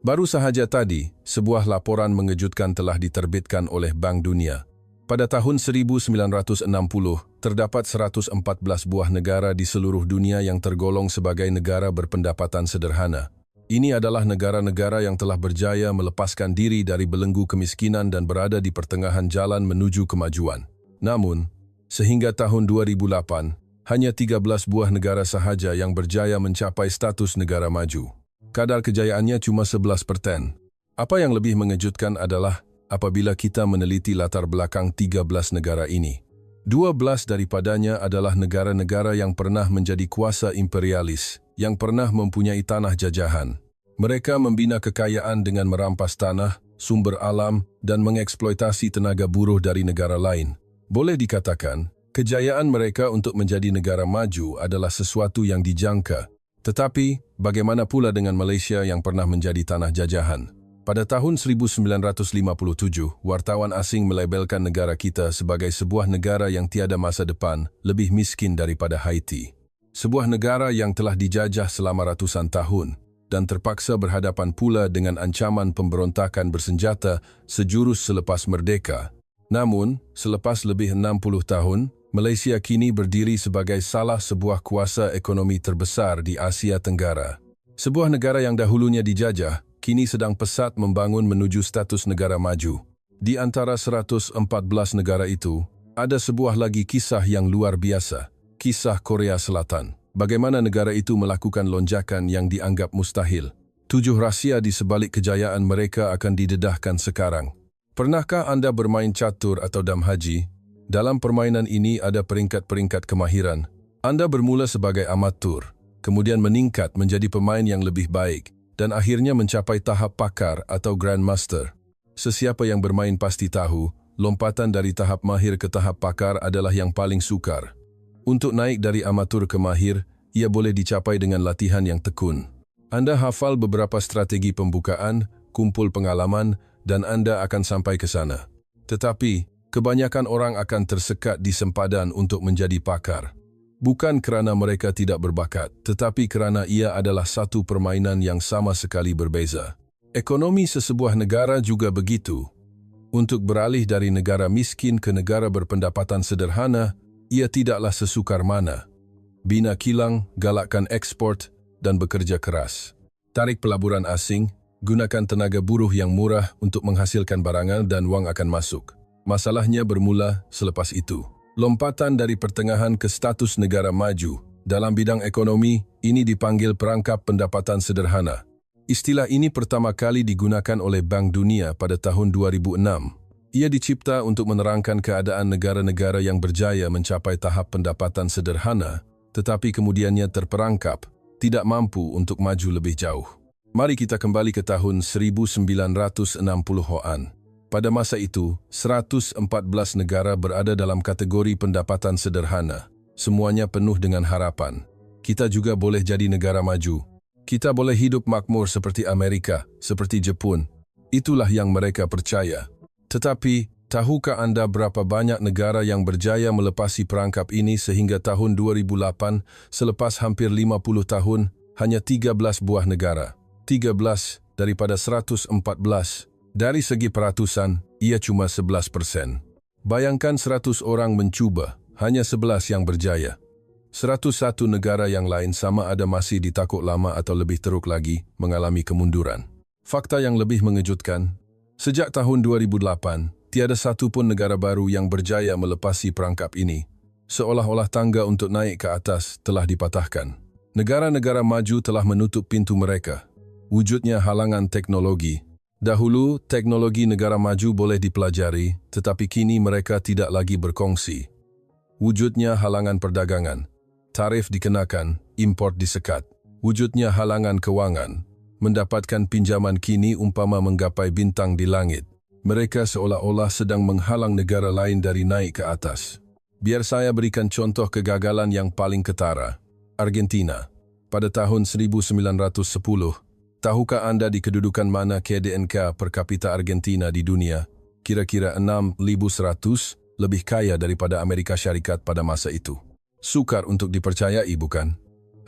Baru sahaja tadi, sebuah laporan mengejutkan telah diterbitkan oleh Bank Dunia. Pada tahun 1960, terdapat 114 buah negara di seluruh dunia yang tergolong sebagai negara berpendapatan sederhana. Ini adalah negara-negara yang telah berjaya melepaskan diri dari belenggu kemiskinan dan berada di pertengahan jalan menuju kemajuan. Namun, sehingga tahun 2008, hanya 13 buah negara sahaja yang berjaya mencapai status negara maju. Kadar kejayaannya cuma 11%. Apa yang lebih mengejutkan adalah apabila kita meneliti latar belakang 13 negara ini. 12 daripadanya adalah negara-negara yang pernah menjadi kuasa imperialis, yang pernah mempunyai tanah jajahan. Mereka membina kekayaan dengan merampas tanah, sumber alam, dan mengeksploitasi tenaga buruh dari negara lain. Boleh dikatakan, kejayaan mereka untuk menjadi negara maju adalah sesuatu yang dijangka. Tetapi, bagaimana pula dengan Malaysia yang pernah menjadi tanah jajahan? Pada tahun 1957, wartawan asing melabelkan negara kita sebagai sebuah negara yang tiada masa depan, lebih miskin daripada Haiti. Sebuah negara yang telah dijajah selama ratusan tahun dan terpaksa berhadapan pula dengan ancaman pemberontakan bersenjata sejurus selepas merdeka. Namun, selepas lebih 60 tahun, Malaysia kini berdiri sebagai salah sebuah kuasa ekonomi terbesar di Asia Tenggara. Sebuah negara yang dahulunya dijajah, kini sedang pesat membangun menuju status negara maju. Di antara 114 negara itu, ada sebuah lagi kisah yang luar biasa, kisah Korea Selatan. Bagaimana negara itu melakukan lonjakan yang dianggap mustahil. 7 rahsia di sebalik kejayaan mereka akan didedahkan sekarang. Pernahkah Anda bermain catur atau dam haji? Dalam permainan ini ada peringkat-peringkat kemahiran. Anda bermula sebagai amatur, kemudian meningkat menjadi pemain yang lebih baik, dan akhirnya mencapai tahap pakar atau grandmaster. Sesiapa yang bermain pasti tahu, lompatan dari tahap mahir ke tahap pakar adalah yang paling sukar. Untuk naik dari amatur ke mahir, ia boleh dicapai dengan latihan yang tekun. Anda hafal beberapa strategi pembukaan, kumpul pengalaman, dan Anda akan sampai ke sana. Tetapi, kebanyakan orang akan tersekat di sempadan untuk menjadi pakar. Bukan kerana mereka tidak berbakat, tetapi kerana ia adalah satu permainan yang sama sekali berbeza. Ekonomi sesebuah negara juga begitu. Untuk beralih dari negara miskin ke negara berpendapatan sederhana, ia tidaklah sesukar mana. Bina kilang, galakkan ekspor, dan bekerja keras. Tarik pelaburan asing, gunakan tenaga buruh yang murah untuk menghasilkan barangan dan wang akan masuk. Masalahnya bermula selepas itu. Lompatan dari pertengahan ke status negara maju. Dalam bidang ekonomi, ini dipanggil perangkap pendapatan sederhana. Istilah ini pertama kali digunakan oleh Bank Dunia pada tahun 2006. Ia dicipta untuk menerangkan keadaan negara-negara yang berjaya mencapai tahap pendapatan sederhana, tetapi kemudiannya terperangkap, tidak mampu untuk maju lebih jauh. Mari kita kembali ke tahun 1960-an. Pada masa itu, 114 negara berada dalam kategori pendapatan sederhana. Semuanya penuh dengan harapan. Kita juga boleh jadi negara maju. Kita boleh hidup makmur seperti Amerika, seperti Jepun. Itulah yang mereka percaya. Tetapi, tahukah Anda berapa banyak negara yang berjaya melepasi perangkap ini sehingga tahun 2008, selepas hampir 50 tahun, hanya 13 buah negara. 13 daripada 114. Dari segi peratusan, ia cuma 11%. Bayangkan 100 orang mencuba, hanya 11 yang berjaya. 101 negara yang lain sama ada masih di takuk lama atau lebih teruk lagi, mengalami kemunduran. Fakta yang lebih mengejutkan, sejak tahun 2008, tiada satu pun negara baru yang berjaya melepasi perangkap ini. Seolah-olah tangga untuk naik ke atas telah dipatahkan. Negara-negara maju telah menutup pintu mereka. Wujudnya halangan teknologi. Dahulu, teknologi negara maju boleh dipelajari, tetapi kini mereka tidak lagi berkongsi. Wujudnya halangan perdagangan. Tarif dikenakan, import disekat. Wujudnya halangan keuangan. Mendapatkan pinjaman kini umpama menggapai bintang di langit. Mereka seolah-olah sedang menghalang negara lain dari naik ke atas. Biar saya berikan contoh kegagalan yang paling ketara. Argentina. Pada tahun 1910, tahukah Anda di kedudukan mana KDNK per kapita Argentina di dunia? Kira-kira 6.100, lebih kaya daripada Amerika Syarikat pada masa itu. Sukar untuk dipercayai, bukan?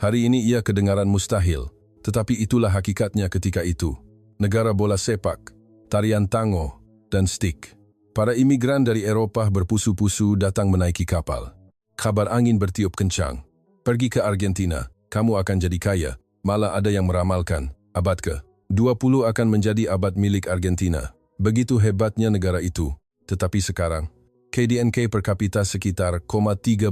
Hari ini ia kedengaran mustahil, tetapi itulah hakikatnya ketika itu. negara bola sepak, tarian tango, dan stik. Para imigran dari Eropah berpusu-pusu datang menaiki kapal. Kabar angin bertiup kencang. Pergi ke Argentina, kamu akan jadi kaya. Malah ada yang meramalkan, abad ke-20 akan menjadi abad milik Argentina. Begitu hebatnya negara itu. Tetapi sekarang, KDNK per kapita sekitar 13.000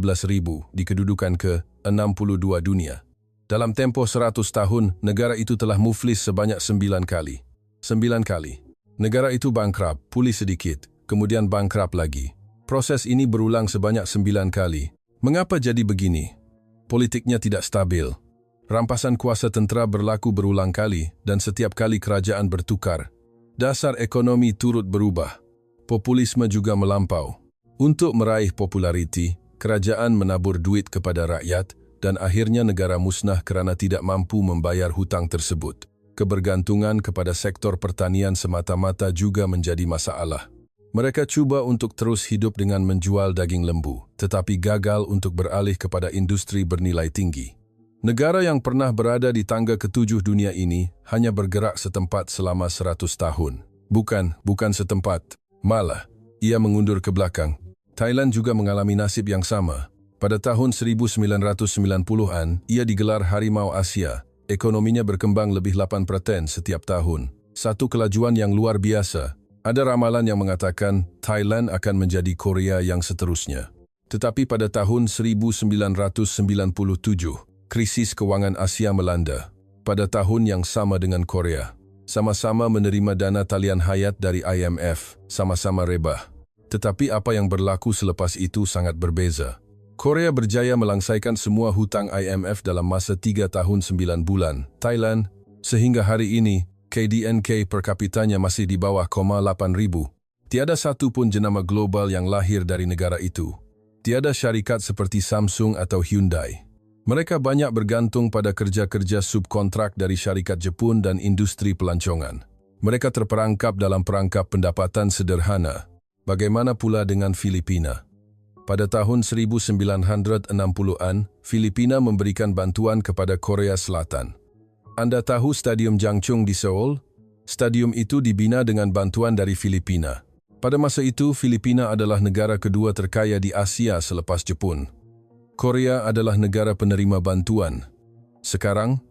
di kedudukan ke-62 dunia. Dalam tempo 100 tahun, negara itu telah muflis sebanyak 9 kali. 9 kali. Negara itu bangkrut, pulih sedikit, kemudian bangkrut lagi. Proses ini berulang sebanyak 9 kali. Mengapa jadi begini? Politiknya tidak stabil. Rampasan kuasa tentera berlaku berulang kali dan setiap kali kerajaan bertukar. Dasar ekonomi turut berubah. Populisme juga melampau. Untuk meraih populariti, kerajaan menabur duit kepada rakyat dan akhirnya negara musnah kerana tidak mampu membayar hutang tersebut. Kebergantungan kepada sektor pertanian semata-mata juga menjadi masalah. Mereka cuba untuk terus hidup dengan menjual daging lembu, tetapi gagal untuk beralih kepada industri bernilai tinggi. Negara yang pernah berada di tangga ke-7 dunia ini hanya bergerak setempat selama 100 tahun. Bukan setempat, malah ia mengundur ke belakang. Thailand juga mengalami nasib yang sama. Pada tahun 1990-an, ia digelar Harimau Asia. Ekonominya berkembang lebih 8% setiap tahun. Satu kelajuan yang luar biasa. Ada ramalan yang mengatakan Thailand akan menjadi Korea yang seterusnya. Tetapi pada tahun 1997, krisis keuangan Asia melanda. Pada tahun yang sama dengan Korea, sama-sama menerima dana talian hayat dari IMF, sama-sama rebah. Tetapi apa yang berlaku selepas itu sangat berbeza. Korea berjaya melangsaikan semua hutang IMF dalam masa 3 tahun 9 bulan. Thailand, sehingga hari ini, KDNK per kapitanya masih di bawah 8.000. Tiada satu pun jenama global yang lahir dari negara itu. Tiada syarikat seperti Samsung atau Hyundai. Mereka banyak bergantung pada kerja-kerja subkontrak dari syarikat Jepun dan industri pelancongan. Mereka terperangkap dalam perangkap pendapatan sederhana. Bagaimana pula dengan Filipina? Pada tahun 1960-an, Filipina memberikan bantuan kepada Korea Selatan. Anda tahu Stadium Jangchung di Seoul? Stadium itu dibina dengan bantuan dari Filipina. Pada masa itu, Filipina adalah negara kedua terkaya di Asia selepas Jepun. Korea adalah negara penerima bantuan. Sekarang,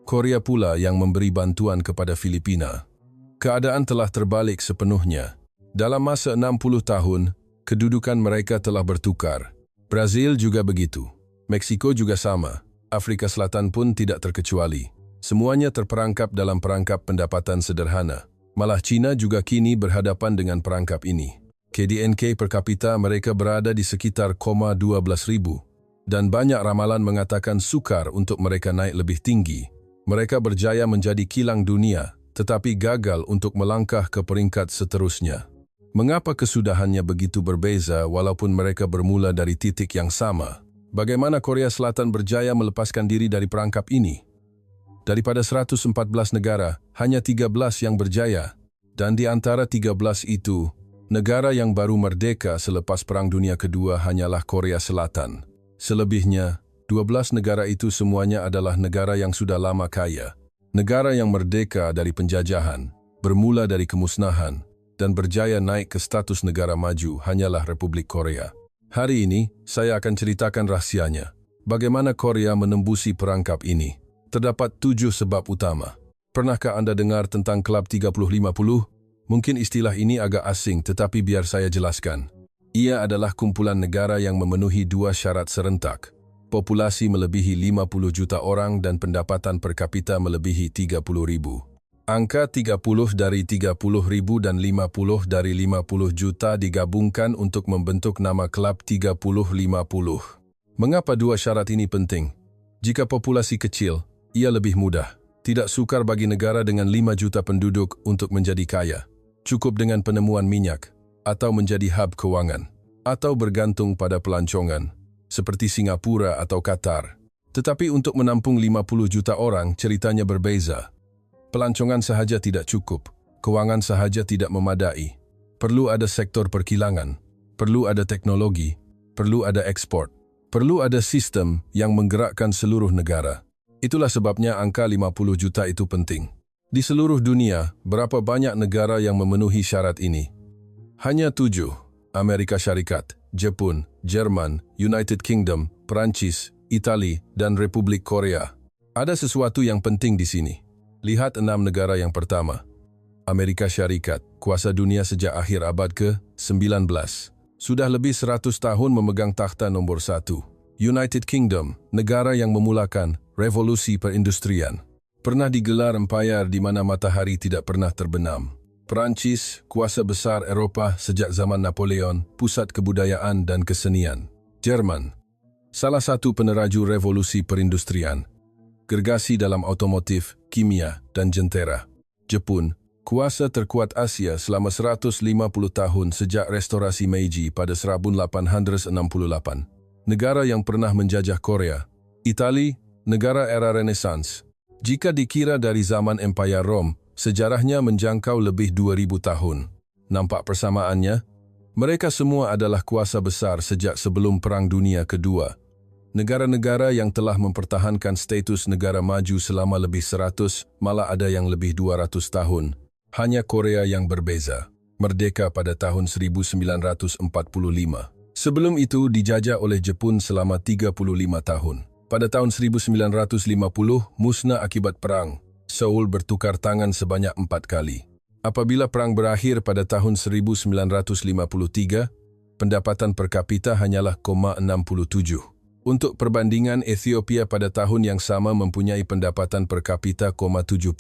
Korea pula yang memberi bantuan kepada Filipina. Keadaan telah terbalik sepenuhnya. Dalam masa 60 tahun, kedudukan mereka telah bertukar. Brazil juga begitu. Meksiko juga sama. Afrika Selatan pun tidak terkecuali. Semuanya terperangkap dalam perangkap pendapatan sederhana. Malah China juga kini berhadapan dengan perangkap ini. KDNK per kapita mereka berada di sekitar 12.000. Dan banyak ramalan mengatakan sukar untuk mereka naik lebih tinggi. Mereka berjaya menjadi kilang dunia, tetapi gagal untuk melangkah ke peringkat seterusnya. Mengapa kesudahannya begitu berbeza walaupun mereka bermula dari titik yang sama? Bagaimana Korea Selatan berjaya melepaskan diri dari perangkap ini? Daripada 114 negara, hanya 13 yang berjaya. Dan di antara 13 itu, negara yang baru merdeka selepas Perang Dunia Kedua hanyalah Korea Selatan. Selebihnya, 12 negara itu semuanya adalah negara yang sudah lama kaya. Negara yang merdeka dari penjajahan, bermula dari kemusnahan, dan berjaya naik ke status negara maju hanyalah Republik Korea. Hari ini, saya akan ceritakan rahasianya. Bagaimana Korea menembusi perangkap ini. Terdapat 7 sebab utama. Pernahkah Anda dengar tentang Klub 30-50? Mungkin istilah ini agak asing, tetapi biar saya jelaskan. Ia adalah kumpulan negara yang memenuhi 2 syarat serentak. Populasi melebihi 50 juta orang dan pendapatan per kapita melebihi 30.000. Angka 30 dari 30.000 dan 50 dari 50 juta digabungkan untuk membentuk nama Klub 30-50. Mengapa 2 syarat ini penting? Jika populasi kecil, ia lebih mudah. Tidak sukar bagi negara dengan 5 juta penduduk untuk menjadi kaya. Cukup dengan penemuan minyak, atau menjadi hub keuangan, atau bergantung pada pelancongan, seperti Singapura atau Qatar. Tetapi untuk menampung 50 juta orang, ceritanya berbeza. Pelancongan sahaja tidak cukup, keuangan sahaja tidak memadai. Perlu ada sektor perkilangan, perlu ada teknologi, perlu ada ekspor, perlu ada sistem yang menggerakkan seluruh negara. Itulah sebabnya angka 50 juta itu penting. Di seluruh dunia, berapa banyak negara yang memenuhi syarat ini? Hanya 7. Amerika Syarikat, Jepun, Jerman, United Kingdom, Perancis, Itali, dan Republik Korea. Ada sesuatu yang penting di sini. Lihat 6 negara yang pertama. Amerika Syarikat, kuasa dunia sejak akhir abad ke-19. Sudah lebih 100 tahun memegang takhta nomor 1. United Kingdom, negara yang memulakan revolusi perindustrian. Pernah digelar empayar di mana matahari tidak pernah terbenam. Perancis, kuasa besar Eropah sejak zaman Napoleon, pusat kebudayaan dan kesenian. Jerman, salah satu peneraju revolusi perindustrian. Gergasi dalam otomotif, kimia, dan jentera. Jepun, kuasa terkuat Asia selama 150 tahun sejak restorasi Meiji pada 1868. Negara yang pernah menjajah Korea. Itali, negara era Renaissance. Jika dikira dari zaman Empire Rome, sejarahnya menjangkau lebih 2000 tahun. Nampak persamaannya? Mereka semua adalah kuasa besar sejak sebelum Perang Dunia Kedua. Negara-negara yang telah mempertahankan status negara maju selama lebih 100, malah ada yang lebih 200 tahun. Hanya Korea yang berbeza. Merdeka pada tahun 1945. Sebelum itu dijajah oleh Jepun selama 35 tahun. Pada tahun 1950, musnah akibat perang. Seoul bertukar tangan sebanyak 4 kali. Apabila perang berakhir pada tahun 1953, pendapatan per kapita hanyalah 0,67. Untuk perbandingan, Ethiopia pada tahun yang sama mempunyai pendapatan per kapita 0,70.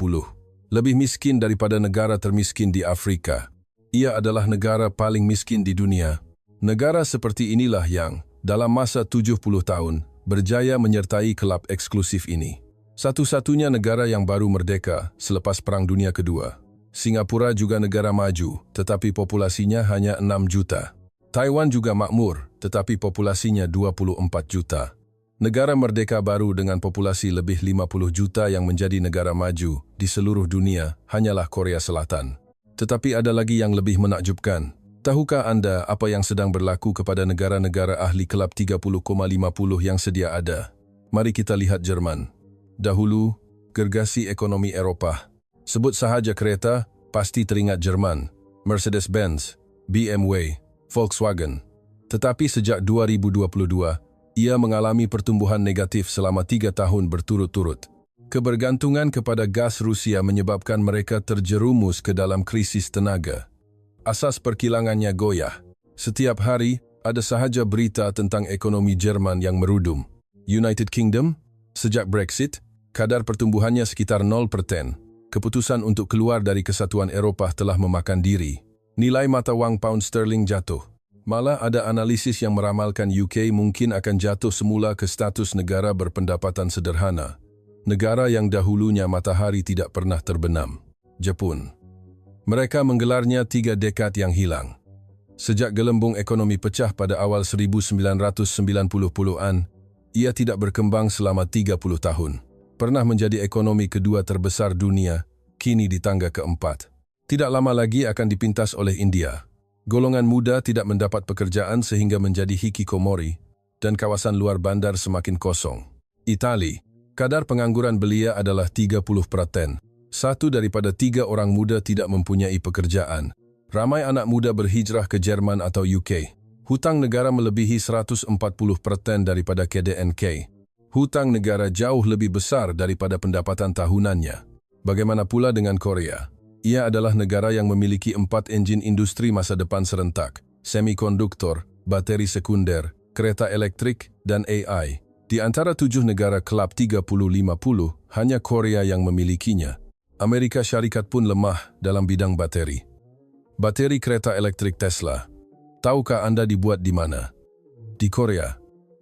Lebih miskin daripada negara termiskin di Afrika. Ia adalah negara paling miskin di dunia. Negara seperti inilah yang, dalam masa 70 tahun, berjaya menyertai kelab eksklusif ini. Satu-satunya negara yang baru merdeka selepas Perang Dunia Kedua. Singapura juga negara maju, tetapi populasinya hanya 6 juta. Taiwan juga makmur, tetapi populasinya 24 juta. Negara merdeka baru dengan populasi lebih 50 juta yang menjadi negara maju di seluruh dunia hanyalah Korea Selatan. Tetapi ada lagi yang lebih menakjubkan. Tahukah Anda apa yang sedang berlaku kepada negara-negara ahli kelab 30,50 yang sedia ada? Mari kita lihat Jerman. Dahulu, gergasi ekonomi Eropah. Sebut sahaja kereta, pasti teringat Jerman. Mercedes-Benz, BMW, Volkswagen. Tetapi sejak 2022, ia mengalami pertumbuhan negatif selama 3 tahun berturut-turut. Kebergantungan kepada gas Rusia menyebabkan mereka terjerumus ke dalam krisis tenaga. Asas perkilangannya goyah. Setiap hari, ada sahaja berita tentang ekonomi Jerman yang merudum. United Kingdom, sejak Brexit, kadar pertumbuhannya sekitar 0%. Keputusan untuk keluar dari Kesatuan Eropah telah memakan diri. Nilai mata wang pound sterling jatuh. Malah ada analisis yang meramalkan UK mungkin akan jatuh semula ke status negara berpendapatan sederhana. Negara yang dahulunya matahari tidak pernah terbenam. Jepun. Mereka menggelarnya 3 dekad yang hilang. Sejak gelembung ekonomi pecah pada awal 1990-an, ia tidak berkembang selama 30 tahun. Pernah menjadi ekonomi kedua terbesar dunia, kini di tangga keempat. Tidak lama lagi akan dipintas oleh India. Golongan muda tidak mendapat pekerjaan sehingga menjadi hikikomori, dan kawasan luar bandar semakin kosong. Itali, kadar pengangguran belia adalah 30%. 1 daripada 3 orang muda tidak mempunyai pekerjaan. Ramai anak muda berhijrah ke Jerman atau UK. Hutang negara melebihi 140% daripada KDNK. Hutang negara jauh lebih besar daripada pendapatan tahunannya. Bagaimana pula dengan Korea? Ia adalah negara yang memiliki 4 enjin industri masa depan serentak, semikonduktor, bateri sekunder, kereta elektrik, dan AI. Di antara 7 negara kelab 30-50, hanya Korea yang memilikinya. Amerika Syarikat pun lemah dalam bidang bateri. Bateri kereta elektrik Tesla. Tahukah Anda dibuat di mana? Di Korea.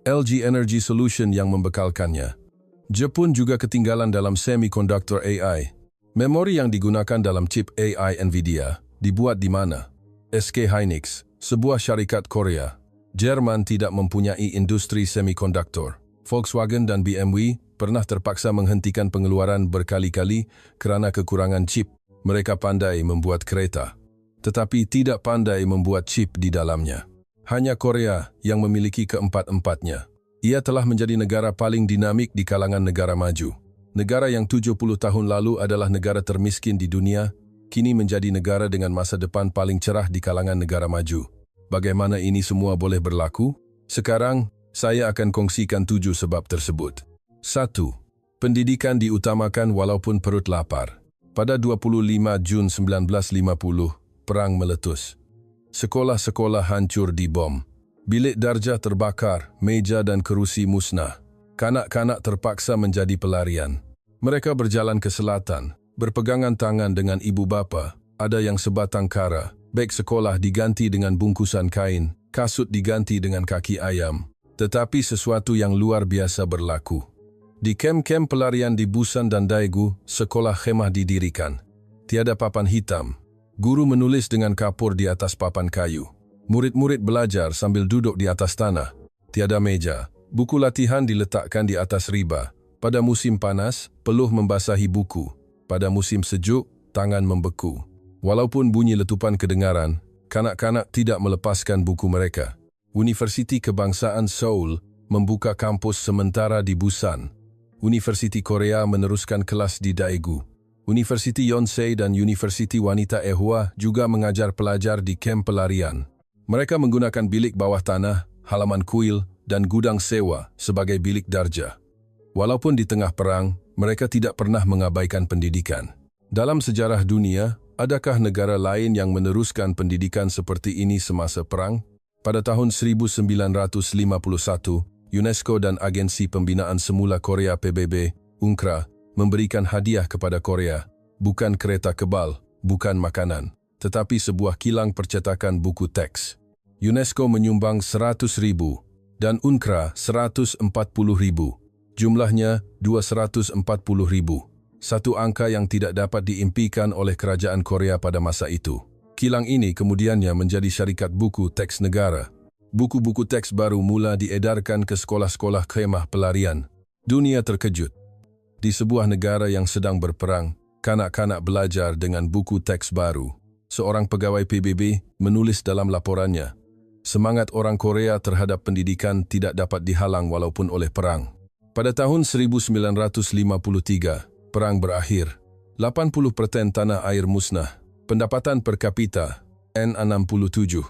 LG Energy Solution yang membekalkannya. Jepun juga ketinggalan dalam semiconductor AI. Memori yang digunakan dalam chip AI Nvidia dibuat di mana? SK Hynix, sebuah syarikat Korea. Jerman tidak mempunyai industri semikonduktor. Volkswagen dan BMW pernah terpaksa menghentikan pengeluaran berkali-kali kerana kekurangan chip. Mereka pandai membuat kereta, tetapi tidak pandai membuat chip di dalamnya. Hanya Korea yang memiliki keempat-empatnya. Ia telah menjadi negara paling dinamik di kalangan negara maju. Negara yang 70 tahun lalu adalah negara termiskin di dunia, kini menjadi negara dengan masa depan paling cerah di kalangan negara maju. Bagaimana ini semua boleh berlaku? Sekarang, saya akan kongsikan 7 sebab tersebut. 1. Pendidikan diutamakan walaupun perut lapar. Pada 25 Jun 1950, perang meletus. Sekolah-sekolah hancur dibom. Bilik darjah terbakar, meja dan kerusi musnah. Kanak-kanak terpaksa menjadi pelarian. Mereka berjalan ke selatan, berpegangan tangan dengan ibu bapa. Ada yang sebatang kara, beg sekolah diganti dengan bungkusan kain, kasut diganti dengan kaki ayam. Tetapi sesuatu yang luar biasa berlaku. Di kem-kem pelarian di Busan dan Daegu, sekolah khemah didirikan. Tiada papan hitam. Guru menulis dengan kapur di atas papan kayu. Murid-murid belajar sambil duduk di atas tanah. Tiada meja. Buku latihan diletakkan di atas riba. Pada musim panas, peluh membasahi buku. Pada musim sejuk, tangan membeku. Walaupun bunyi letupan kedengaran, kanak-kanak tidak melepaskan buku mereka. Universiti Kebangsaan Seoul membuka kampus sementara di Busan. Universiti Korea meneruskan kelas di Daegu. Universiti Yonsei dan Universiti Wanita Ehwa juga mengajar pelajar di kem pelarian. Mereka menggunakan bilik bawah tanah, halaman kuil, dan gudang sewa sebagai bilik darjah. Walaupun di tengah perang, mereka tidak pernah mengabaikan pendidikan. Dalam sejarah dunia, adakah negara lain yang meneruskan pendidikan seperti ini semasa perang? Pada tahun 1951, UNESCO dan Agensi Pembinaan Semula Korea PBB, UNCRA, memberikan hadiah kepada Korea, bukan kereta kebal, bukan makanan, tetapi sebuah kilang percetakan buku teks. UNESCO menyumbang 100.000 dan UNCRA 140.000. Jumlahnya 240.000. Satu angka yang tidak dapat diimpikan oleh kerajaan Korea pada masa itu. Kilang ini kemudiannya menjadi syarikat buku teks negara. Buku-buku teks baru mula diedarkan ke sekolah-sekolah khemah pelarian. Dunia terkejut. Di sebuah negara yang sedang berperang, kanak-kanak belajar dengan buku teks baru. Seorang pegawai PBB menulis dalam laporannya, semangat orang Korea terhadap pendidikan tidak dapat dihalang walaupun oleh perang. Pada tahun 1953, perang berakhir. 80% tanah air musnah. Pendapatan per kapita, N67.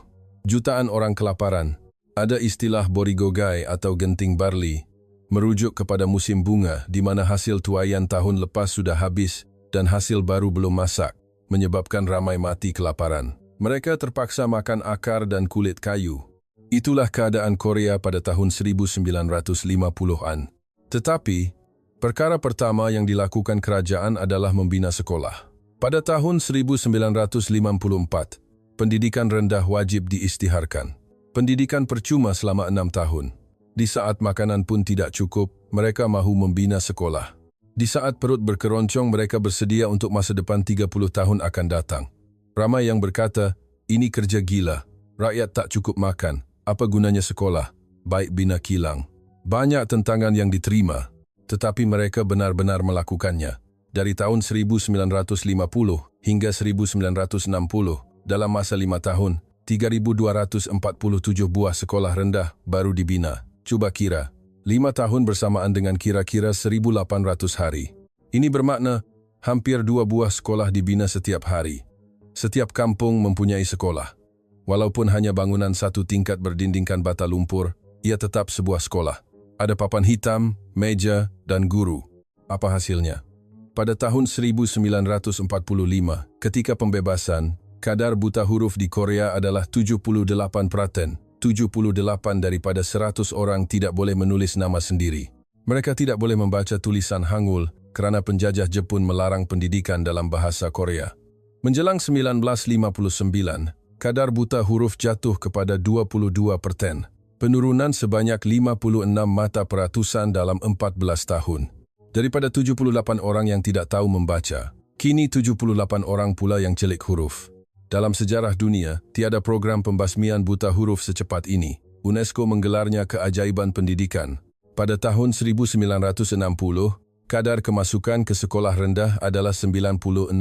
Jutaan orang kelaparan. Ada istilah borigogai atau genting barley, merujuk kepada musim bunga di mana hasil tuaian tahun lepas sudah habis dan hasil baru belum masak, menyebabkan ramai mati kelaparan. Mereka terpaksa makan akar dan kulit kayu. Itulah keadaan Korea pada tahun 1950-an. Tetapi, perkara pertama yang dilakukan kerajaan adalah membina sekolah. Pada tahun 1954, pendidikan rendah wajib diisytiharkan. Pendidikan percuma selama 6 tahun. Di saat makanan pun tidak cukup, mereka mahu membina sekolah. Di saat perut berkeroncong, mereka bersedia untuk masa depan 30 tahun akan datang. Ramai yang berkata, ini kerja gila. Rakyat tak cukup makan. Apa gunanya sekolah? Baik bina kilang. Banyak tentangan yang diterima, tetapi mereka benar-benar melakukannya. Dari tahun 1950 hingga 1960, dalam masa 5 tahun, 3.247 buah sekolah rendah baru dibina. Cuba kira, 5 tahun bersamaan dengan kira-kira 1.800 hari. Ini bermakna, hampir 2 buah sekolah dibina setiap hari. Setiap kampung mempunyai sekolah. Walaupun hanya bangunan 1 tingkat berdindingkan bata lumpur, ia tetap sebuah sekolah. Ada papan hitam, meja, dan guru. Apa hasilnya? Pada tahun 1945, ketika pembebasan, kadar buta huruf di Korea adalah 78%. 78 daripada 100 orang tidak boleh menulis nama sendiri. Mereka tidak boleh membaca tulisan Hangul kerana penjajah Jepun melarang pendidikan dalam bahasa Korea. Menjelang 1959, kadar buta huruf jatuh kepada 22%. Penurunan sebanyak 56 mata peratusan dalam 14 tahun. Daripada 78 orang yang tidak tahu membaca, kini 78 orang pula yang celik huruf. Dalam sejarah dunia, tiada program pembasmian buta huruf secepat ini. UNESCO menggelarnya keajaiban pendidikan. Pada tahun 1960, kadar kemasukan ke sekolah rendah adalah 96%.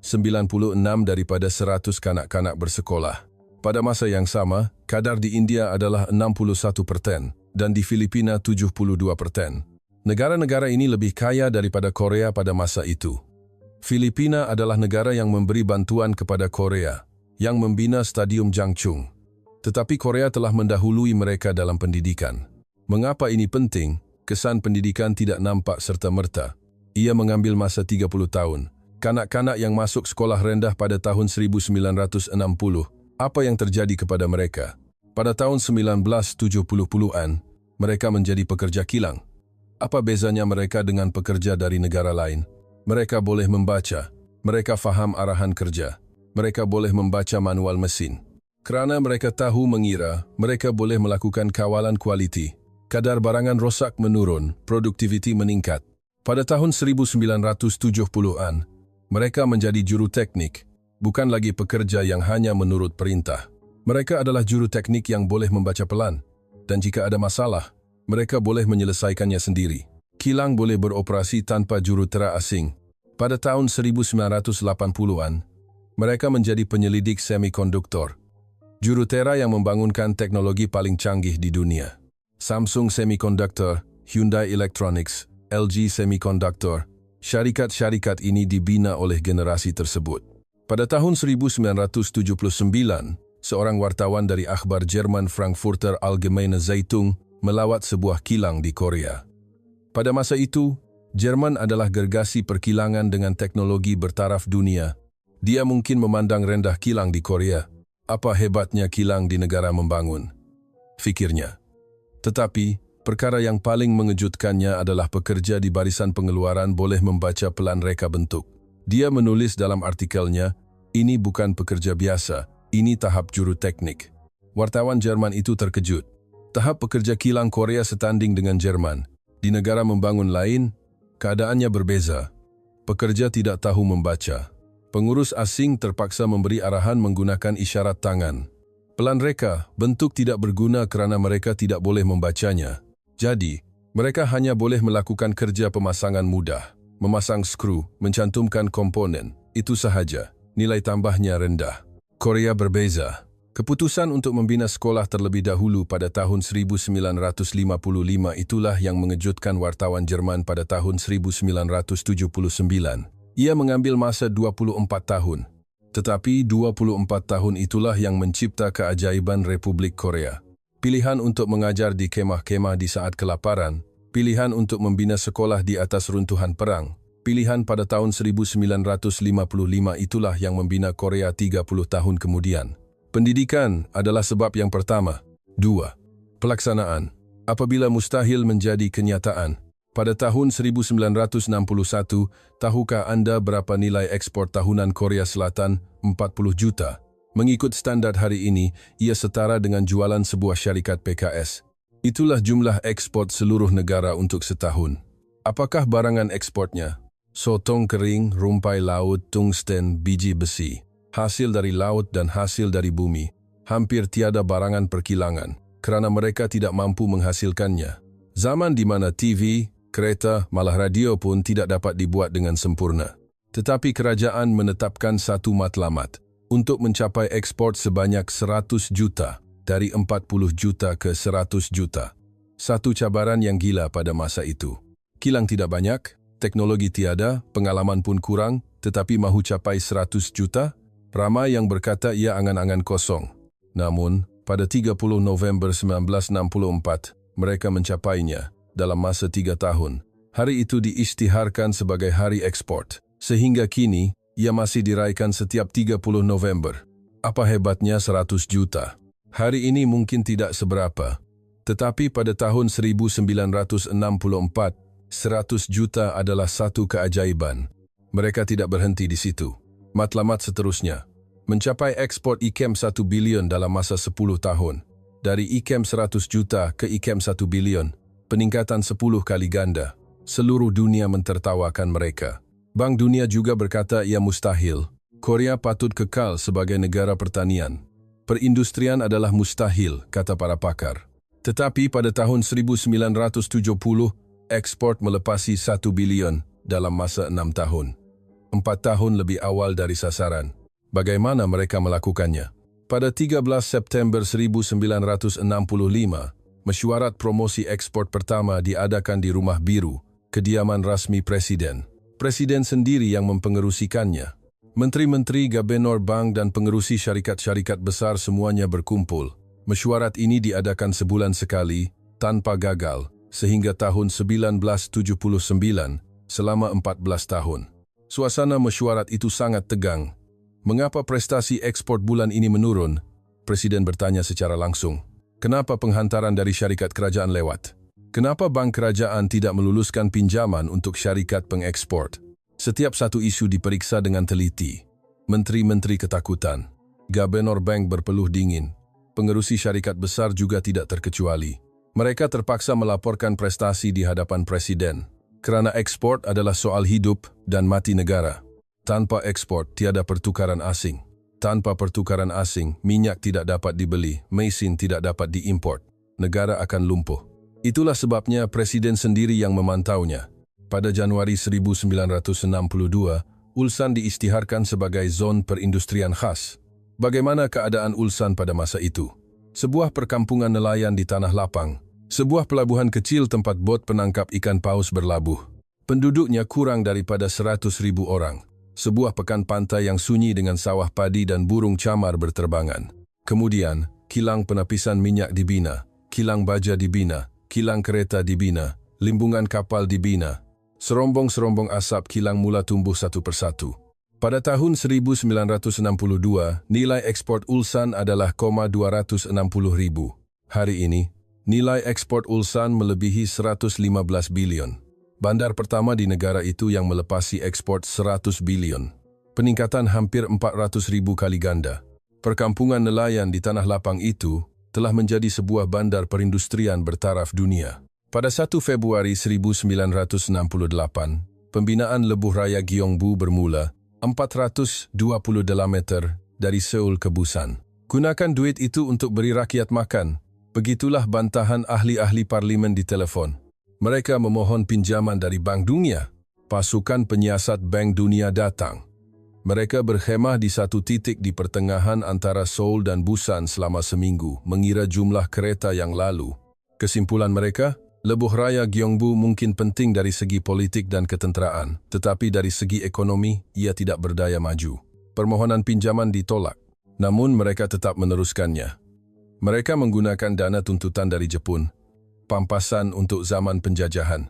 96 daripada 100 kanak-kanak bersekolah. Pada masa yang sama, kadar di India adalah 61% dan di Filipina 72%. Negara-negara ini lebih kaya daripada Korea pada masa itu. Filipina adalah negara yang memberi bantuan kepada Korea, yang membina Stadium Jangchung. Tetapi Korea telah mendahului mereka dalam pendidikan. Mengapa ini penting? Kesan pendidikan tidak nampak serta-merta. Ia mengambil masa 30 tahun. Kanak-kanak yang masuk sekolah rendah pada tahun 1960, apa yang terjadi kepada mereka? Pada tahun 1970-an, mereka menjadi pekerja kilang. Apa bezanya mereka dengan pekerja dari negara lain? Mereka boleh membaca, mereka faham arahan kerja, mereka boleh membaca manual mesin. Kerana mereka tahu mengira, mereka boleh melakukan kawalan kualiti. Kadar barangan rosak menurun, produktiviti meningkat. Pada tahun 1970-an, mereka menjadi juru teknik, bukan lagi pekerja yang hanya menurut perintah. Mereka adalah juru teknik yang boleh membaca pelan, dan jika ada masalah, mereka boleh menyelesaikannya sendiri. Kilang boleh beroperasi tanpa jurutera asing. Pada tahun 1980-an, mereka menjadi penyelidik semikonduktor. Jurutera yang membangunkan teknologi paling canggih di dunia. Samsung Semiconductor, Hyundai Electronics, LG Semiconductor, syarikat-syarikat ini dibina oleh generasi tersebut. Pada tahun 1979, seorang wartawan dari akhbar Jerman Frankfurter Allgemeine Zeitung melawat sebuah kilang di Korea. Pada masa itu, Jerman adalah gergasi perkilangan dengan teknologi bertaraf dunia. Dia mungkin memandang rendah kilang di Korea. Apa hebatnya kilang di negara membangun? Fikirnya. Tetapi, perkara yang paling mengejutkannya adalah pekerja di barisan pengeluaran boleh membaca pelan reka bentuk. Dia menulis dalam artikelnya, ini bukan pekerja biasa, ini tahap juru teknik. Wartawan Jerman itu terkejut. Tahap pekerja kilang Korea setanding dengan Jerman. Di negara membangun lain, keadaannya berbeza. Pekerja tidak tahu membaca. Pengurus asing terpaksa memberi arahan menggunakan isyarat tangan. Pelan reka, bentuk tidak berguna kerana mereka tidak boleh membacanya. Jadi, mereka hanya boleh melakukan kerja pemasangan mudah. Memasang skru, mencantumkan komponen. Itu sahaja. Nilai tambahnya rendah. Korea berbeza. Keputusan untuk membina sekolah terlebih dahulu pada tahun 1955 itulah yang mengejutkan wartawan Jerman pada tahun 1979. Ia mengambil masa 24 tahun. Tetapi 24 tahun itulah yang mencipta keajaiban Republik Korea. Pilihan untuk mengajar di kemah-kemah di saat kelaparan, pilihan untuk membina sekolah di atas runtuhan perang, pilihan pada tahun 1955 itulah yang membina Korea 30 tahun kemudian. Pendidikan adalah sebab yang pertama. 2. Pelaksanaan. Apabila mustahil menjadi kenyataan. Pada tahun 1961, tahukah anda berapa nilai ekspor tahunan Korea Selatan? 40 juta. Mengikut standar hari ini, ia setara dengan jualan sebuah syarikat PKS. Itulah jumlah ekspor seluruh negara untuk setahun. Apakah barangan ekspornya? Sotong kering, rumpai laut, tungsten, biji besi. Hasil dari laut dan hasil dari bumi, hampir tiada barangan perkilangan, kerana mereka tidak mampu menghasilkannya. Zaman di mana TV, kereta, malah radio pun tidak dapat dibuat dengan sempurna. Tetapi kerajaan menetapkan satu matlamat untuk mencapai ekspor sebanyak 100 juta, dari 40 juta ke 100 juta. Satu cabaran yang gila pada masa itu. Kilang tidak banyak, teknologi tiada, pengalaman pun kurang, tetapi mahu capai 100 juta? Ramai yang berkata ia angan-angan kosong. Namun, pada 30 November 1964, mereka mencapainya dalam masa 3 tahun. Hari itu diisytiharkan sebagai hari ekspor. Sehingga kini, ia masih diraihkan setiap 30 November. Apa hebatnya 100 juta? Hari ini mungkin tidak seberapa. Tetapi pada tahun 1964, 100 juta adalah satu keajaiban. Mereka tidak berhenti di situ. Matlamat seterusnya, mencapai ekspor IKM 1 bilion dalam masa 10 tahun. Dari IKM 100 juta ke IKM 1 bilion, peningkatan 10 kali ganda. Seluruh dunia mentertawakan mereka. Bank Dunia juga berkata ia mustahil. Korea patut kekal sebagai negara pertanian. Perindustrian adalah mustahil, kata para pakar. Tetapi pada tahun 1970, ekspor melepasi 1 bilion dalam masa 6 tahun. 4 tahun lebih awal dari sasaran. Bagaimana mereka melakukannya? Pada 13 September 1965, Mesyuarat promosi ekspor pertama diadakan di Rumah Biru, kediaman rasmi Presiden. Presiden sendiri yang mempengerusikannya. Menteri-menteri, gubernur bank dan pengerusi syarikat-syarikat besar semuanya berkumpul. Mesyuarat ini diadakan sebulan sekali, tanpa gagal, sehingga tahun 1979, selama 14 tahun. Suasana mesyuarat itu sangat tegang. Mengapa prestasi ekspor bulan ini menurun? Presiden bertanya secara langsung. Kenapa penghantaran dari syarikat kerajaan lewat? Kenapa bank kerajaan tidak meluluskan pinjaman untuk syarikat pengekspor? Setiap satu isu diperiksa dengan teliti. Menteri-menteri ketakutan. Gubernur bank berpeluh dingin. Pengerusi syarikat besar juga tidak terkecuali. Mereka terpaksa melaporkan prestasi di hadapan Presiden. Kerana ekspor adalah soal hidup dan mati negara. Tanpa ekspor, tiada pertukaran asing. Tanpa pertukaran asing, minyak tidak dapat dibeli, mesin tidak dapat diimport. Negara akan lumpuh. Itulah sebabnya Presiden sendiri yang memantaunya. Pada Januari 1962, Ulsan diisytiharkan sebagai zon perindustrian khas. Bagaimana keadaan Ulsan pada masa itu? Sebuah perkampungan nelayan di tanah lapang. Sebuah pelabuhan kecil tempat bot penangkap ikan paus berlabuh. Penduduknya kurang daripada 100.000 orang. Sebuah pekan pantai yang sunyi dengan sawah padi dan burung camar berterbangan. Kemudian, kilang penapisan minyak dibina, kilang baja dibina, kilang kereta dibina, limbungan kapal dibina. Serombong-serombong asap kilang mula tumbuh satu persatu. Pada tahun 1962, nilai ekspor Ulsan adalah 260.000. Hari ini, nilai ekspor Ulsan melebihi 115 bilion. Bandar pertama di negara itu yang melepasi ekspor 100 bilion. Peningkatan hampir 400.000 kali ganda. Perkampungan nelayan di tanah lapang itu telah menjadi sebuah bandar perindustrian bertaraf dunia. Pada 1 Februari 1968, pembinaan lebuh raya Gyeongbu bermula 428 meter dari Seoul ke Busan. Gunakan duit itu untuk beri rakyat makan. Begitulah bantahan ahli-ahli parlimen di telefon. Mereka memohon pinjaman dari Bank Dunia. Pasukan penyiasat Bank Dunia datang. Mereka berkhemah di satu titik di pertengahan antara Seoul dan Busan selama seminggu, mengira jumlah kereta yang lalu. Kesimpulan mereka, lebuh raya Gyeongbu mungkin penting dari segi politik dan ketenteraan, tetapi dari segi ekonomi, ia tidak berdaya maju. Permohonan pinjaman ditolak, namun mereka tetap meneruskannya. Mereka menggunakan dana tuntutan dari Jepun, pampasan untuk zaman penjajahan.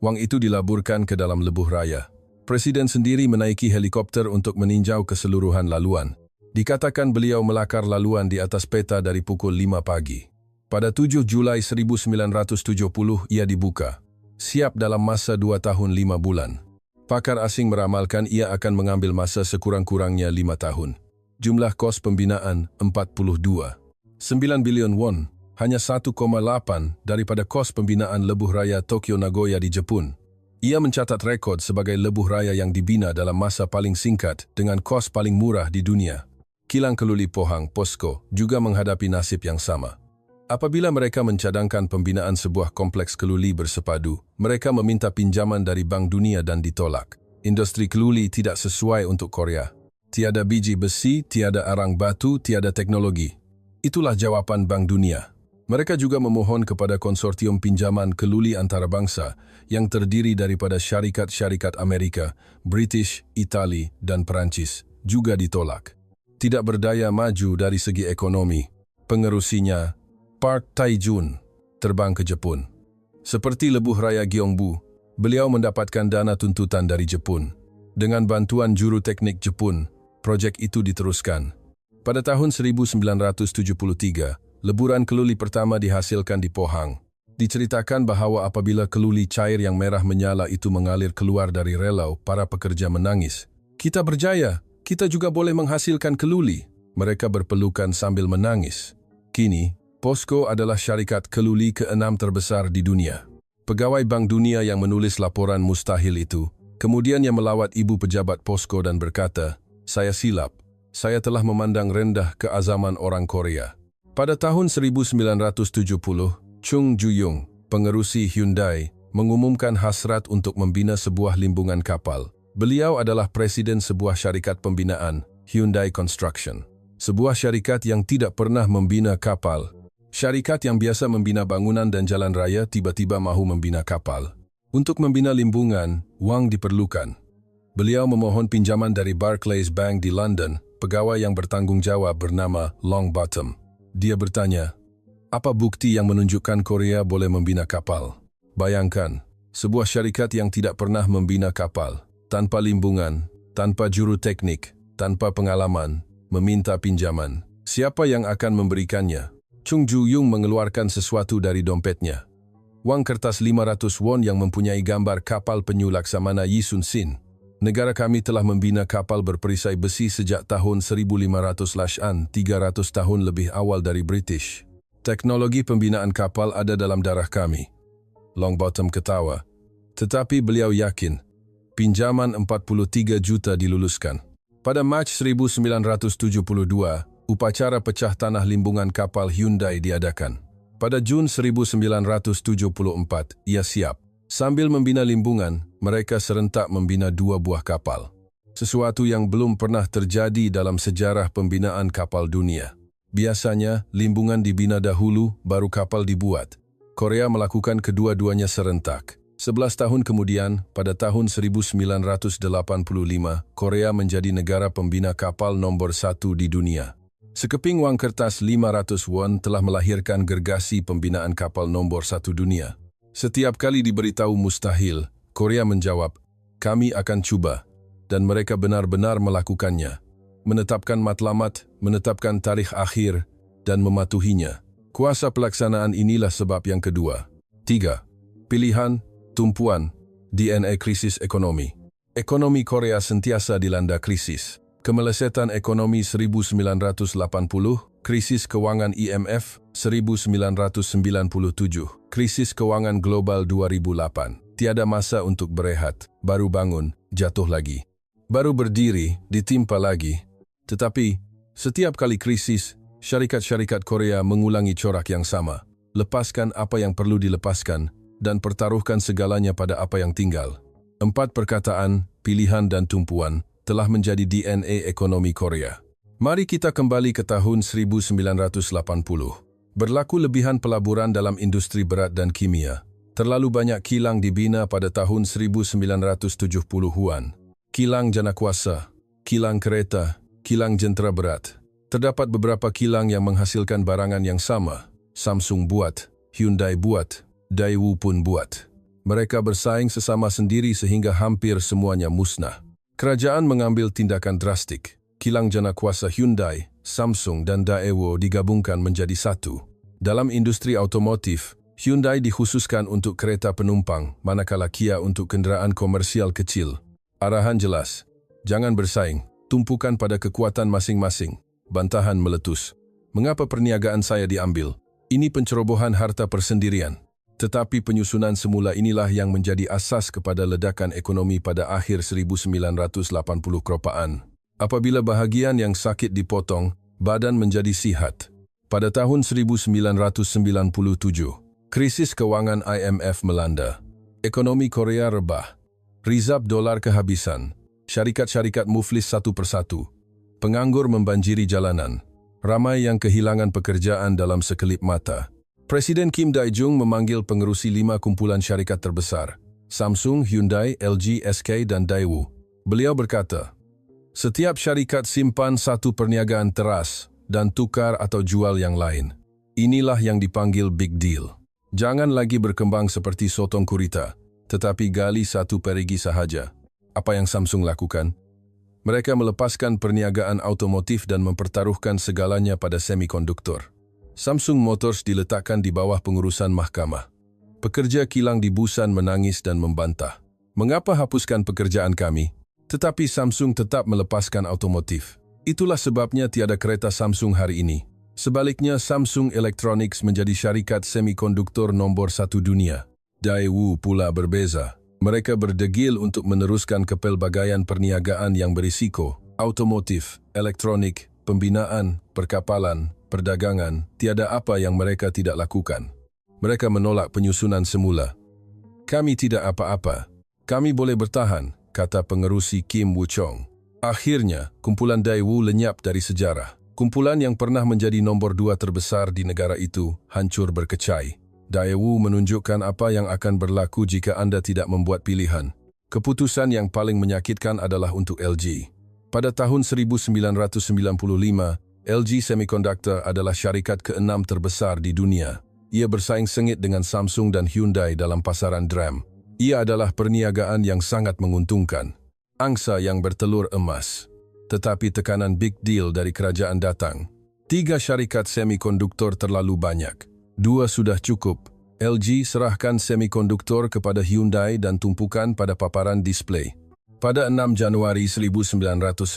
Wang itu dilaburkan ke dalam lebuh raya. Presiden sendiri menaiki helikopter untuk meninjau keseluruhan laluan. Dikatakan beliau melakar laluan di atas peta dari pukul 5 pagi. Pada 7 Julai 1970 ia dibuka. Siap dalam masa 2 tahun 5 bulan. Pakar asing meramalkan ia akan mengambil masa sekurang-kurangnya 5 tahun. Jumlah kos pembinaan 42. 9 bilion won. Hanya 1,8 daripada kos pembinaan lebuh raya Tokyo Nagoya di Jepun. Ia mencatat rekod sebagai lebuh raya yang dibina dalam masa paling singkat dengan kos paling murah di dunia. Kilang Keluli Pohang, POSCO, juga menghadapi nasib yang sama. Apabila mereka mencadangkan pembinaan sebuah kompleks keluli bersepadu, mereka meminta pinjaman dari Bank Dunia dan ditolak. Industri keluli tidak sesuai untuk Korea. Tiada biji besi, tiada arang batu, tiada teknologi. Itulah jawaban Bank Dunia. Mereka juga memohon kepada konsortium pinjaman keluli antarabangsa yang terdiri daripada syarikat-syarikat Amerika, British, Itali, dan Perancis, juga ditolak. Tidak berdaya maju dari segi ekonomi. Pengerusinya, Park Tae-jun, terbang ke Jepun. Seperti lebuh raya Gyeongbu, beliau mendapatkan dana tuntutan dari Jepun. Dengan bantuan juru teknik Jepun, proyek itu diteruskan. Pada tahun 1973, leburan keluli pertama dihasilkan di Pohang. Diceritakan bahawa apabila keluli cair yang merah menyala itu mengalir keluar dari relau, para pekerja menangis. Kita berjaya, kita juga boleh menghasilkan keluli. Mereka berpelukan sambil menangis. Kini, POSCO adalah syarikat keluli ke-6 terbesar di dunia. Pegawai Bank Dunia yang menulis laporan mustahil itu, kemudian yang melawat ibu pejabat POSCO dan berkata, "Saya silap, saya telah memandang rendah keazaman orang Korea." Pada tahun 1970, Chung Ju-young, pengerusi Hyundai, mengumumkan hasrat untuk membina sebuah limbungan kapal. Beliau adalah presiden sebuah syarikat pembinaan, Hyundai Construction. Sebuah syarikat yang tidak pernah membina kapal. Syarikat yang biasa membina bangunan dan jalan raya tiba-tiba mahu membina kapal. Untuk membina limbungan, wang diperlukan. Beliau memohon pinjaman dari Barclays Bank di London, pegawai yang bertanggung jawab bernama Longbottom. Dia bertanya, apa bukti yang menunjukkan Korea boleh membina kapal? Bayangkan, sebuah syarikat yang tidak pernah membina kapal, tanpa limbungan, tanpa juru teknik, tanpa pengalaman, meminta pinjaman. Siapa yang akan memberikannya? Chung Ju-yung mengeluarkan sesuatu dari dompetnya. Wang kertas 500 won yang mempunyai gambar kapal penyu Laksamana Yi Sun Sin. Negara kami telah membina kapal berperisai besi sejak tahun 1500-an, 300 tahun lebih awal dari British. Teknologi pembinaan kapal ada dalam darah kami. Longbottom ketawa. Tetapi beliau yakin, pinjaman 43 juta diluluskan. Pada Mac 1972, upacara pecah tanah limbungan kapal Hyundai diadakan. Pada Jun 1974, ia siap. Sambil membina limbungan, mereka serentak membina 2 buah kapal. Sesuatu yang belum pernah terjadi dalam sejarah pembinaan kapal dunia. Biasanya, limbungan dibina dahulu, baru kapal dibuat. Korea melakukan kedua-duanya serentak. 11 tahun kemudian, pada tahun 1985, Korea menjadi negara pembina kapal nomor 1 di dunia. Sekeping wang kertas 500 won telah melahirkan gergasi pembinaan kapal nomor 1 dunia. Setiap kali diberitahu mustahil, Korea menjawab, kami akan coba, dan mereka benar-benar melakukannya. Menetapkan matlamat, menetapkan tarikh akhir, dan mematuhinya. Kuasa pelaksanaan inilah sebab yang kedua. 3. Pilihan, tumpuan, DNA krisis ekonomi. Ekonomi Korea sentiasa dilanda krisis. Kemelesetan ekonomi 1980, krisis keuangan IMF 1997, krisis keuangan global 2008. Tiada masa untuk berehat, baru bangun, jatuh lagi. Baru berdiri, ditimpa lagi. Tetapi, setiap kali krisis, syarikat-syarikat Korea mengulangi corak yang sama. Lepaskan apa yang perlu dilepaskan, dan pertaruhkan segalanya pada apa yang tinggal. 4 perkataan, pilihan dan tumpuan, telah menjadi DNA ekonomi Korea. Mari kita kembali ke tahun 1980. Berlaku lebihan pelaburan dalam industri berat dan kimia. Terlalu banyak kilang dibina pada tahun 1970-an. Kilang jana kuasa, kilang kereta, kilang jentera berat. Terdapat beberapa kilang yang menghasilkan barangan yang sama. Samsung buat, Hyundai buat, Daewoo pun buat. Mereka bersaing sesama sendiri sehingga hampir semuanya musnah. Kerajaan mengambil tindakan drastik. Kilang jana kuasa Hyundai, Samsung dan Daewoo digabungkan menjadi satu. Dalam industri otomotif, Hyundai dikhususkan untuk kereta penumpang, manakala Kia untuk kenderaan komersial kecil. Arahan jelas, jangan bersaing, tumpukan pada kekuatan masing-masing. Bantahan meletus. Mengapa perniagaan saya diambil? Ini pencerobohan harta persendirian. Tetapi penyusunan semula inilah yang menjadi asas kepada ledakan ekonomi pada akhir 1980 keropaan. Apabila bahagian yang sakit dipotong, badan menjadi sihat. Pada tahun 1997, krisis keuangan IMF melanda. Ekonomi Korea rebah. Rizab dolar kehabisan. Syarikat-syarikat muflis satu persatu. Penganggur membanjiri jalanan. Ramai yang kehilangan pekerjaan dalam sekelip mata. Presiden Kim Dae-jung memanggil pengerusi 5 kumpulan syarikat terbesar, Samsung, Hyundai, LG, SK, dan Daewoo. Beliau berkata, setiap syarikat simpan satu perniagaan teras dan tukar atau jual yang lain. Inilah yang dipanggil big deal. Jangan lagi berkembang seperti sotong gurita, tetapi gali satu perigi sahaja. Apa yang Samsung lakukan? Mereka melepaskan perniagaan otomotif dan mempertaruhkan segalanya pada semikonduktor. Samsung Motors diletakkan di bawah pengurusan mahkamah. Pekerja kilang di Busan menangis dan membantah. Mengapa hapuskan pekerjaan kami? Tetapi Samsung tetap melepaskan otomotif. Itulah sebabnya tiada kereta Samsung hari ini. Sebaliknya, Samsung Electronics menjadi syarikat semikonduktor nomor 1 dunia. Daewoo pula berbeza. Mereka berdegil untuk meneruskan kepelbagaian perniagaan yang berisiko. Otomotif, elektronik, pembinaan, perkapalan, perdagangan, tiada apa yang mereka tidak lakukan. Mereka menolak penyusunan semula. Kami tidak apa-apa. Kami boleh bertahan, kata pengerusi Kim Woo-chong. Akhirnya, kumpulan Daewoo lenyap dari sejarah. Kumpulan yang pernah menjadi nombor 2 terbesar di negara itu hancur berkecai. Daewoo menunjukkan apa yang akan berlaku jika Anda tidak membuat pilihan. Keputusan yang paling menyakitkan adalah untuk LG. Pada tahun 1995, LG Semiconductor adalah syarikat ke-6 terbesar di dunia. Ia bersaing sengit dengan Samsung dan Hyundai dalam pasaran DRAM. Ia adalah perniagaan yang sangat menguntungkan. Angsa yang bertelur emas. Tetapi tekanan big deal dari kerajaan datang. 3 syarikat semikonduktor terlalu banyak. 2 sudah cukup. LG serahkan semikonduktor kepada Hyundai dan tumpukan pada paparan display. Pada 6 Januari 1999,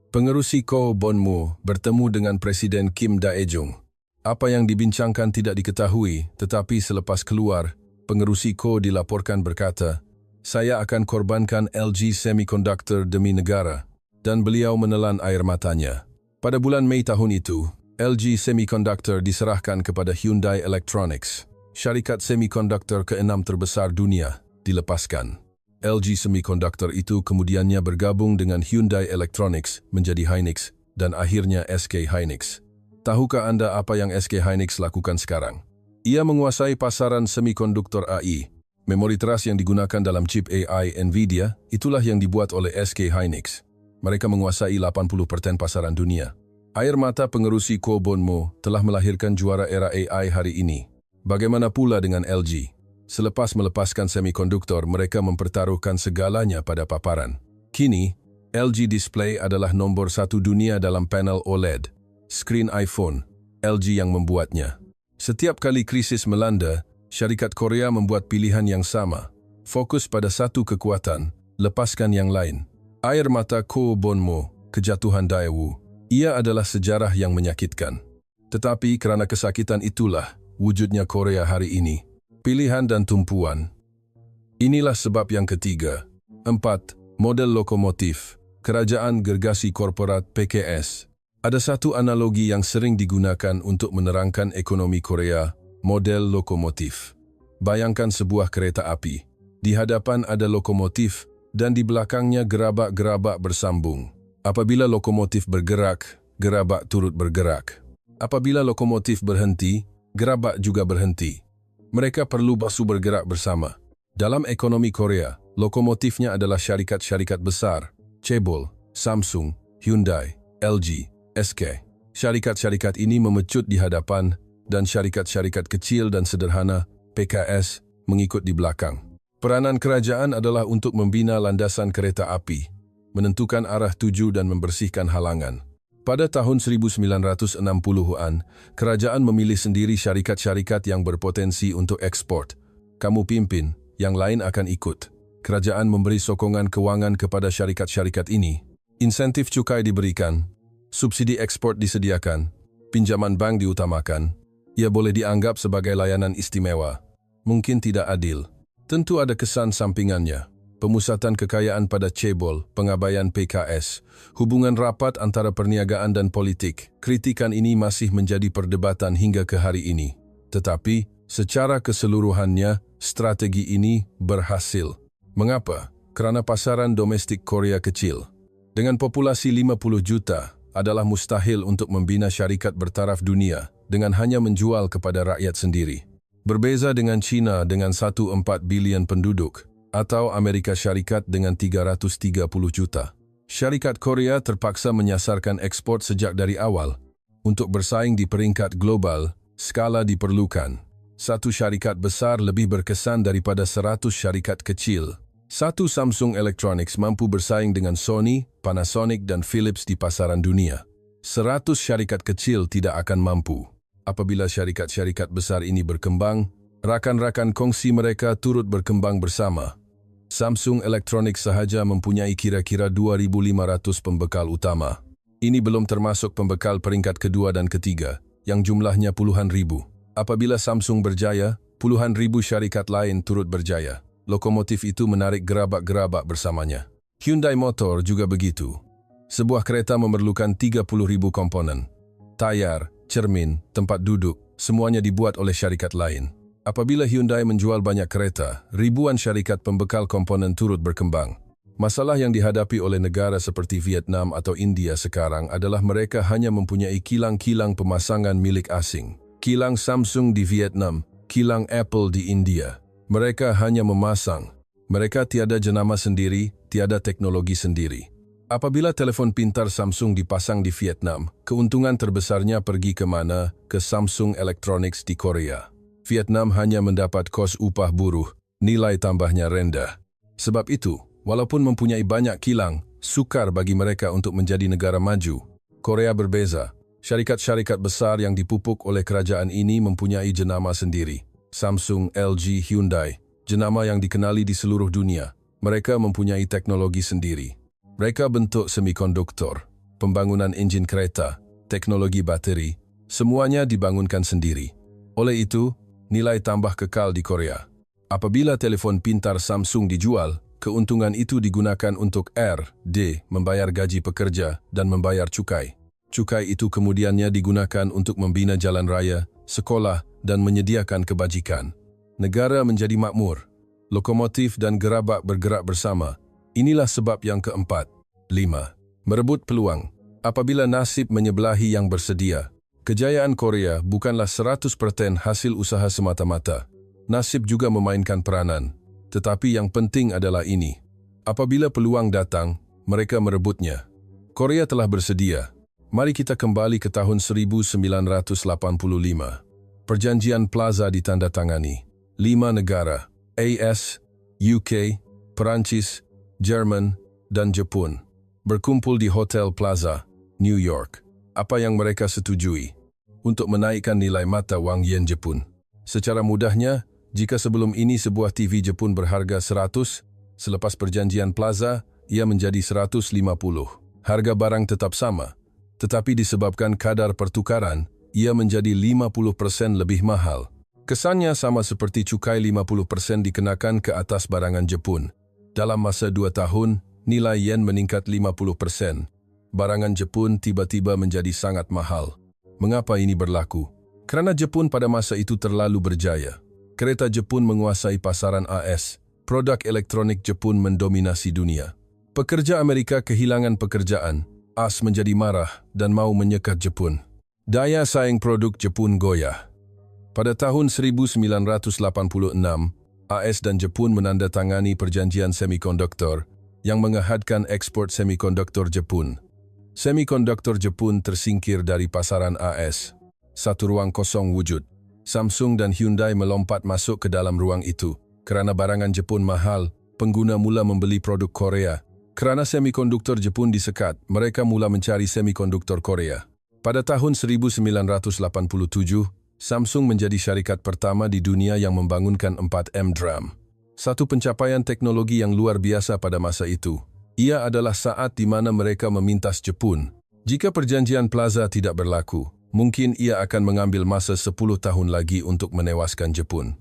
pengerusi Ko Bonmu bertemu dengan Presiden Kim Dae-jung. Apa yang dibincangkan tidak diketahui, tetapi selepas keluar, pengerusi Ko dilaporkan berkata, "Saya akan korbankan LG Semiconductor demi negara," dan beliau menelan air matanya. Pada bulan Mei tahun itu, LG Semiconductor diserahkan kepada Hyundai Electronics. Syarikat semikonduktor ke-6 terbesar dunia dilepaskan. LG Semiconductor itu kemudiannya bergabung dengan Hyundai Electronics menjadi Hynix dan akhirnya SK Hynix. Tahukah Anda apa yang SK Hynix lakukan sekarang? Ia menguasai pasaran semikonduktor AI. Memori teras yang digunakan dalam chip AI NVIDIA, itulah yang dibuat oleh SK Hynix. Mereka menguasai 80% pasaran dunia. Air mata pengerusi Ko Bonmu telah melahirkan juara era AI hari ini. Bagaimana pula dengan LG? Selepas melepaskan semikonduktor, mereka mempertaruhkan segalanya pada paparan. Kini, LG Display adalah nombor 1 dunia dalam panel OLED. Screen iPhone, LG yang membuatnya. Setiap kali krisis melanda, syarikat Korea membuat pilihan yang sama. Fokus pada satu kekuatan, lepaskan yang lain. Air mata Ko Bonmu, kejatuhan Daewoo. Ia adalah sejarah yang menyakitkan. Tetapi kerana kesakitan itulah wujudnya Korea hari ini. Pilihan dan tumpuan. Inilah sebab yang ketiga. 4. Model lokomotif. Kerajaan Gergasi Korporat PKS. Ada satu analogi yang sering digunakan untuk menerangkan ekonomi Korea, model lokomotif. Bayangkan sebuah kereta api. Di hadapan ada lokomotif dan di belakangnya gerabak-gerabak bersambung. Apabila lokomotif bergerak, gerabak turut bergerak. Apabila lokomotif berhenti, gerabak juga berhenti. Mereka perlu basu bergerak bersama. Dalam ekonomi Korea, lokomotifnya adalah syarikat-syarikat besar, Chaebol, Samsung, Hyundai, LG, SK. Syarikat-syarikat ini memecut di hadapan dan syarikat-syarikat kecil dan sederhana, PKS, mengikut di belakang. Peranan kerajaan adalah untuk membina landasan kereta api, menentukan arah tuju dan membersihkan halangan. Pada tahun 1960-an, kerajaan memilih sendiri syarikat-syarikat yang berpotensi untuk ekspor. Kamu pimpin, yang lain akan ikut. Kerajaan memberi sokongan keuangan kepada syarikat-syarikat ini. Insentif cukai diberikan, subsidi ekspor disediakan, pinjaman bank diutamakan. Ia boleh dianggap sebagai layanan istimewa. Mungkin tidak adil. Tentu ada kesan sampingannya. Pemusatan kekayaan pada Chaebol, pengabaian PKS, hubungan rapat antara perniagaan dan politik. Kritikan ini masih menjadi perdebatan hingga ke hari ini. Tetapi, secara keseluruhannya, strategi ini berhasil. Mengapa? Kerana pasaran domestik Korea kecil. Dengan populasi 50 juta, adalah mustahil untuk membina syarikat bertaraf dunia dengan hanya menjual kepada rakyat sendiri. Berbeza dengan China dengan 1,4 bilion penduduk, atau Amerika Syarikat dengan 330 juta. Syarikat Korea terpaksa menyasarkan ekspor sejak dari awal. Untuk bersaing di peringkat global, skala diperlukan. Satu syarikat besar lebih berkesan daripada 100 syarikat kecil. Satu Samsung Electronics mampu bersaing dengan Sony, Panasonic dan Philips di pasaran dunia. 100 syarikat kecil tidak akan mampu. Apabila syarikat-syarikat besar ini berkembang, rakan-rakan kongsi mereka turut berkembang bersama. Samsung Electronics sahaja mempunyai kira-kira 2.500 pembekal utama. Ini belum termasuk pembekal peringkat kedua dan ketiga, yang jumlahnya puluhan ribu. Apabila Samsung berjaya, puluhan ribu syarikat lain turut berjaya. Lokomotif itu menarik gerabak-gerabak bersamanya. Hyundai Motor juga begitu. Sebuah kereta memerlukan 30.000 komponen. Tayar, cermin, tempat duduk, semuanya dibuat oleh syarikat lain. Apabila Hyundai menjual banyak kereta, ribuan syarikat pembekal komponen turut berkembang. Masalah yang dihadapi oleh negara seperti Vietnam atau India sekarang adalah mereka hanya mempunyai kilang-kilang pemasangan milik asing. Kilang Samsung di Vietnam, kilang Apple di India. Mereka hanya memasang. Mereka tiada jenama sendiri, tiada teknologi sendiri. Apabila telefon pintar Samsung dipasang di Vietnam, keuntungan terbesarnya pergi ke mana? Ke Samsung Electronics di Korea. Vietnam hanya mendapat kos upah buruh, nilai tambahnya rendah. Sebab itu, walaupun mempunyai banyak kilang, sukar bagi mereka untuk menjadi negara maju. Korea berbeza. Syarikat-syarikat besar yang dipupuk oleh kerajaan ini mempunyai jenama sendiri. Samsung, LG, Hyundai, jenama yang dikenali di seluruh dunia. Mereka mempunyai teknologi sendiri. Mereka bentuk semikonduktor, pembangunan enjin kereta, teknologi bateri, semuanya dibangunkan sendiri. Oleh itu, nilai tambah kekal di Korea. Apabila telefon pintar Samsung dijual, keuntungan itu digunakan untuk R&D, membayar gaji pekerja, dan membayar cukai. Cukai itu kemudiannya digunakan untuk membina jalan raya, sekolah, dan menyediakan kebajikan. Negara menjadi makmur. Lokomotif dan gerabak bergerak bersama. Inilah sebab yang keempat. 5. Merebut peluang. Apabila nasib menyebelahi yang bersedia. Kejayaan Korea bukanlah 100% hasil usaha semata-mata. Nasib juga memainkan peranan. Tetapi yang penting adalah ini. Apabila peluang datang, mereka merebutnya. Korea telah bersedia. Mari kita kembali ke tahun 1985. Perjanjian Plaza ditandatangani. 5 negara, AS, UK, Perancis, Jerman, dan Jepun, berkumpul di Hotel Plaza, New York. Apa yang mereka setujui? Untuk menaikkan nilai mata wang yen Jepun. Secara mudahnya, jika sebelum ini sebuah TV Jepun berharga 100, selepas perjanjian Plaza, ia menjadi 150. Harga barang tetap sama, tetapi disebabkan kadar pertukaran, ia menjadi 50% lebih mahal. Kesannya sama seperti cukai 50% dikenakan ke atas barangan Jepun. Dalam masa 2 tahun, nilai yen meningkat 50%. Barangan Jepun tiba-tiba menjadi sangat mahal. Mengapa ini berlaku? Kerana Jepun pada masa itu terlalu berjaya. Kereta Jepun menguasai pasaran AS. Produk elektronik Jepun mendominasi dunia. Pekerja Amerika kehilangan pekerjaan. AS menjadi marah dan mau menyekat Jepun. Daya saing produk Jepun goyah. Pada tahun 1986, AS dan Jepun menandatangani perjanjian semikonduktor yang mengehadkan ekspor semikonduktor Jepun. Semikonduktor Jepun tersingkir dari pasaran AS. Satu ruang kosong wujud. Samsung dan Hyundai melompat masuk ke dalam ruang itu. Kerana barangan Jepun mahal, pengguna mula membeli produk Korea. Kerana semikonduktor Jepun disekat, mereka mula mencari semikonduktor Korea. Pada tahun 1987, Samsung menjadi syarikat pertama di dunia yang membangunkan 4M DRAM. Satu pencapaian teknologi yang luar biasa pada masa itu. Ia adalah saat di mana mereka memintas Jepun. Jika perjanjian Plaza tidak berlaku, mungkin ia akan mengambil masa 10 tahun lagi untuk menewaskan Jepun.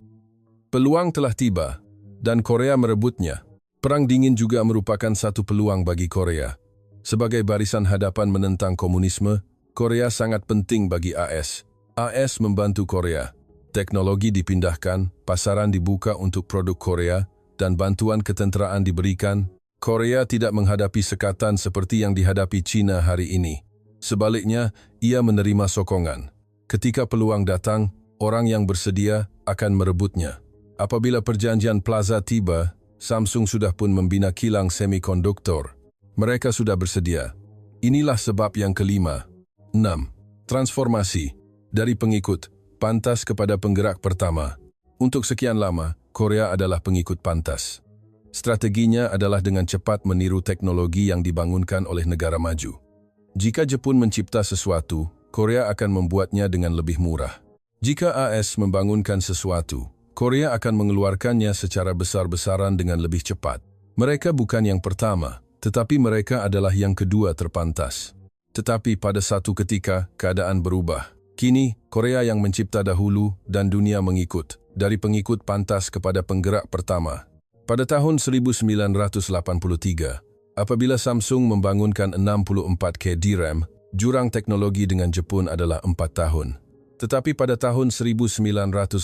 Peluang telah tiba, dan Korea merebutnya. Perang dingin juga merupakan satu peluang bagi Korea. Sebagai barisan hadapan menentang komunisme, Korea sangat penting bagi AS. AS membantu Korea. Teknologi dipindahkan, pasaran dibuka untuk produk Korea, dan bantuan ketenteraan diberikan. Korea tidak menghadapi sekatan seperti yang dihadapi China hari ini. Sebaliknya, ia menerima sokongan. Ketika peluang datang, orang yang bersedia akan merebutnya. Apabila perjanjian Plaza tiba, Samsung sudah pun membina kilang semikonduktor. Mereka sudah bersedia. Inilah sebab yang kelima. 6. Transformasi. Dari pengikut, pantas kepada penggerak pertama. Untuk sekian lama, Korea adalah pengikut pantas. Strateginya adalah dengan cepat meniru teknologi yang dibangunkan oleh negara maju. Jika Jepun mencipta sesuatu, Korea akan membuatnya dengan lebih murah. Jika AS membangunkan sesuatu, Korea akan mengeluarkannya secara besar-besaran dengan lebih cepat. Mereka bukan yang pertama, tetapi mereka adalah yang kedua terpantas. Tetapi pada satu ketika, keadaan berubah. Kini, Korea yang mencipta dahulu dan dunia mengikut, dari pengikut pantas kepada penggerak pertama. Pada tahun 1983, apabila Samsung membangunkan 64K DRAM, jurang teknologi dengan Jepun adalah 4 tahun. Tetapi pada tahun 1987,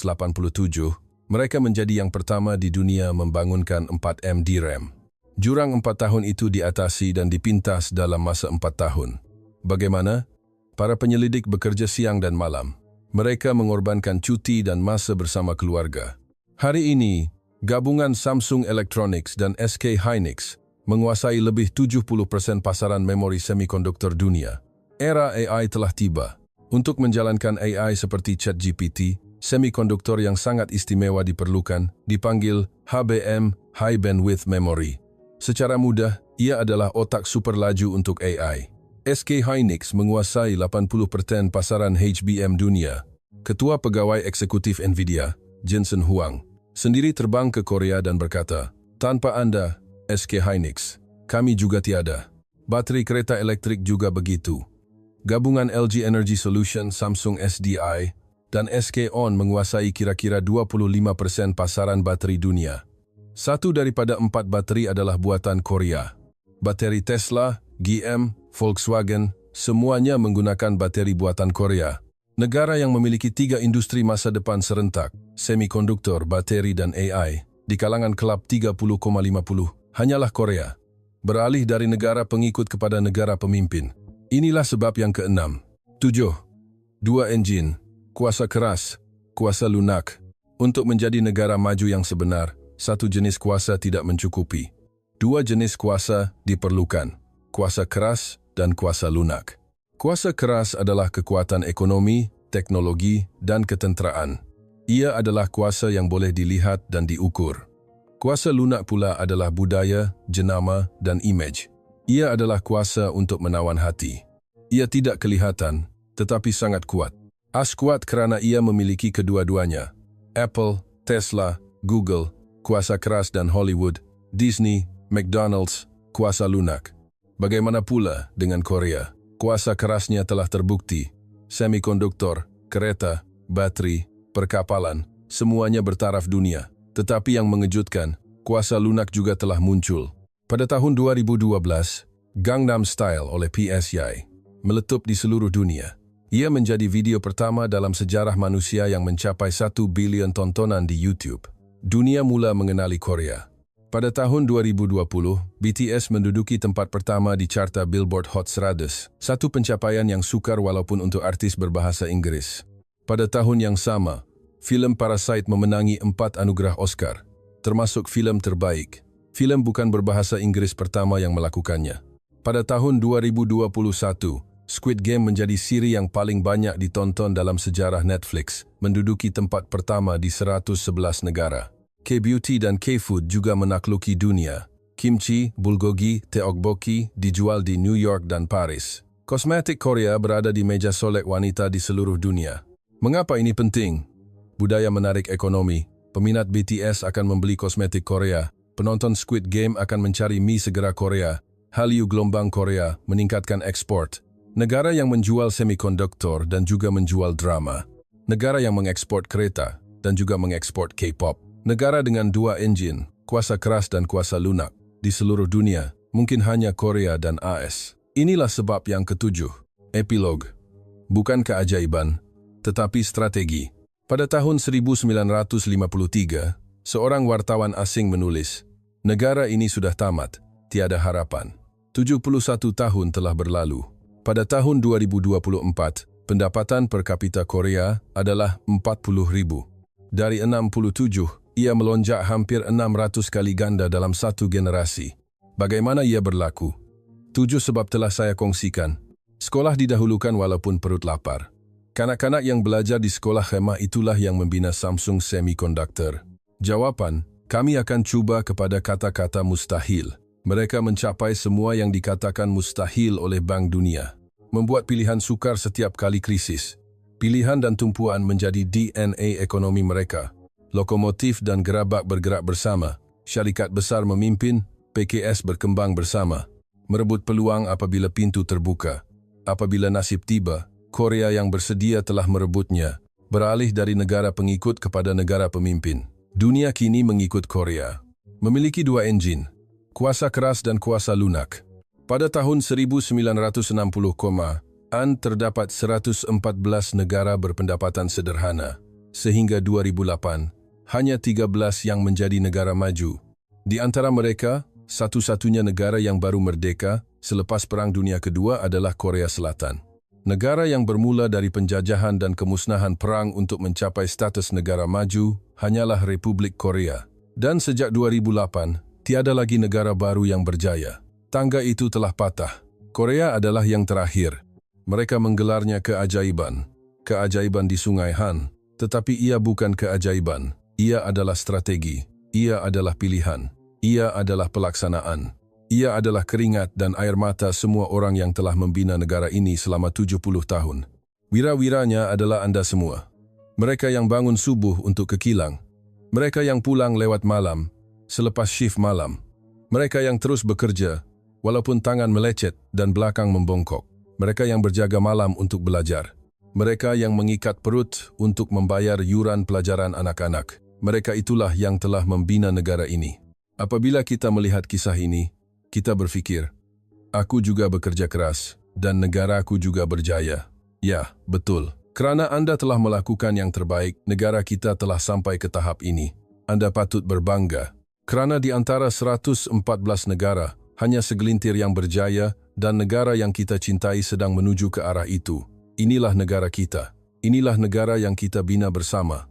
mereka menjadi yang pertama di dunia membangunkan 4M DRAM. Jurang 4 tahun itu diatasi dan dipintas dalam masa 4 tahun. Bagaimana? Para penyelidik bekerja siang dan malam. Mereka mengorbankan cuti dan masa bersama keluarga. Hari ini, gabungan Samsung Electronics dan SK Hynix menguasai lebih 70% pasaran memori semikonduktor dunia. Era AI telah tiba. Untuk menjalankan AI seperti ChatGPT, semikonduktor yang sangat istimewa diperlukan, dipanggil HBM, High Bandwidth Memory. Secara mudah, ia adalah otak super laju untuk AI. SK Hynix menguasai 80% pasaran HBM dunia. Ketua Pegawai Eksekutif NVIDIA, Jensen Huang, sendiri terbang ke Korea dan berkata, "Tanpa Anda, SK Hynix, kami juga tiada." Bateri kereta elektrik juga begitu. Gabungan LG Energy Solution, Samsung SDI, dan SK On menguasai kira-kira 25% pasaran bateri dunia. 1 daripada 4 bateri adalah buatan Korea. Bateri Tesla, GM, Volkswagen, semuanya menggunakan bateri buatan Korea. Negara yang memiliki 3 industri masa depan serentak, semikonduktor, bateri dan AI, di kalangan klub 30,50, hanyalah Korea. Beralih dari negara pengikut kepada negara pemimpin. Inilah sebab yang ke-6. 7. 2 engine, kuasa keras, kuasa lunak. Untuk menjadi negara maju yang sebenar, 1 jenis kuasa tidak mencukupi. 2 jenis kuasa diperlukan, kuasa keras dan kuasa lunak. Kuasa keras adalah kekuatan ekonomi, teknologi, dan ketenteraan. Ia adalah kuasa yang boleh dilihat dan diukur. Kuasa lunak pula adalah budaya, jenama, dan imej. Ia adalah kuasa untuk menawan hati. Ia tidak kelihatan, tetapi sangat kuat. As kuat kerana ia memiliki kedua-duanya. Apple, Tesla, Google, kuasa keras, dan Hollywood, Disney, McDonald's, kuasa lunak. Bagaimana pula dengan Korea? Kuasa kerasnya telah terbukti. Semikonduktor, kereta, bateri, perkapalan, semuanya bertaraf dunia. Tetapi yang mengejutkan, kuasa lunak juga telah muncul. Pada tahun 2012, Gangnam Style oleh PSY meletup di seluruh dunia. Ia menjadi video pertama dalam sejarah manusia yang mencapai 1 bilion tontonan di YouTube. Dunia mula mengenali Korea. Pada tahun 2020, BTS menduduki tempat pertama di carta Billboard Hot 100, satu pencapaian yang sukar walaupun untuk artis berbahasa Inggris. Pada tahun yang sama, filem Parasite memenangi 4 anugerah Oscar, termasuk filem terbaik. Filem bukan berbahasa Inggris pertama yang melakukannya. Pada tahun 2021, Squid Game menjadi siri yang paling banyak ditonton dalam sejarah Netflix, menduduki tempat pertama di 111 negara. K-beauty dan K-food juga menakluki dunia. Kimchi, bulgogi, tteokbokki dijual di New York dan Paris. Kosmetik Korea berada di meja solek wanita di seluruh dunia. Mengapa ini penting? Budaya menarik ekonomi. Peminat BTS akan membeli kosmetik Korea. Penonton Squid Game akan mencari mie segera Korea. Hallyu gelombang Korea meningkatkan ekspor. Negara yang menjual semikonduktor dan juga menjual drama. Negara yang mengekspor kereta dan juga mengekspor K-pop. Negara dengan 2 engine, kuasa keras dan kuasa lunak. Di seluruh dunia, mungkin hanya Korea dan AS. Inilah sebab yang ke-7. Epilog. Bukan keajaiban, tetapi strategi. Pada tahun 1953, seorang wartawan asing menulis, "Negara ini sudah tamat, tiada harapan." 71 tahun telah berlalu. Pada tahun 2024, pendapatan per kapita Korea adalah 40.000. Dari 67, ia melonjak hampir 600 kali ganda dalam 1 generasi. Bagaimana ia berlaku? 7 sebab telah saya kongsikan. Sekolah didahulukan walaupun perut lapar. Kanak-kanak yang belajar di sekolah khemah itulah yang membina Samsung Semiconductor. Jawapan, kami akan cuba kepada kata-kata mustahil. Mereka mencapai semua yang dikatakan mustahil oleh Bank Dunia. Membuat pilihan sukar setiap kali krisis. Pilihan dan tumpuan menjadi DNA ekonomi mereka. Lokomotif dan gerabak bergerak bersama. Syarikat besar memimpin, PKS berkembang bersama. Merebut peluang apabila pintu terbuka. Apabila nasib tiba, Korea yang bersedia telah merebutnya. Beralih dari negara pengikut kepada negara pemimpin. Dunia kini mengikut Korea. Memiliki 2 engine, kuasa keras dan kuasa lunak. Pada tahun 1960, terdapat 114 negara berpendapatan sederhana. Sehingga 2008, hanya 13 yang menjadi negara maju. Di antara mereka, Satu-satunya negara yang baru merdeka selepas Perang Dunia Kedua adalah Korea Selatan. Negara yang bermula dari penjajahan dan kemusnahan perang untuk mencapai status negara maju hanyalah Republik Korea. Dan sejak 2008, tiada lagi negara baru yang berjaya. Tangga itu telah patah. Korea adalah yang terakhir. Mereka menggelarnya keajaiban. Keajaiban di Sungai Han. Tetapi ia bukan keajaiban. Ia adalah strategi. Ia adalah pilihan. Ia adalah pelaksanaan. Ia adalah keringat dan air mata semua orang yang telah membina negara ini selama 70 tahun. Wira-wiranya adalah Anda semua. Mereka yang bangun subuh untuk ke kilang. Mereka yang pulang lewat malam, selepas shift malam. Mereka yang terus bekerja, walaupun tangan melecet dan belakang membongkok. Mereka yang berjaga malam untuk belajar. Mereka yang mengikat perut untuk membayar yuran pelajaran anak-anak. Mereka itulah yang telah membina negara ini. Apabila kita melihat kisah ini, kita berpikir, aku juga bekerja keras dan negaraku juga berjaya. Ya, betul. Kerana Anda telah melakukan yang terbaik, negara kita telah sampai ke tahap ini. Anda patut berbangga. Kerana di antara 114 negara, hanya segelintir yang berjaya dan negara yang kita cintai sedang menuju ke arah itu. Inilah negara kita. Inilah negara yang kita bina bersama.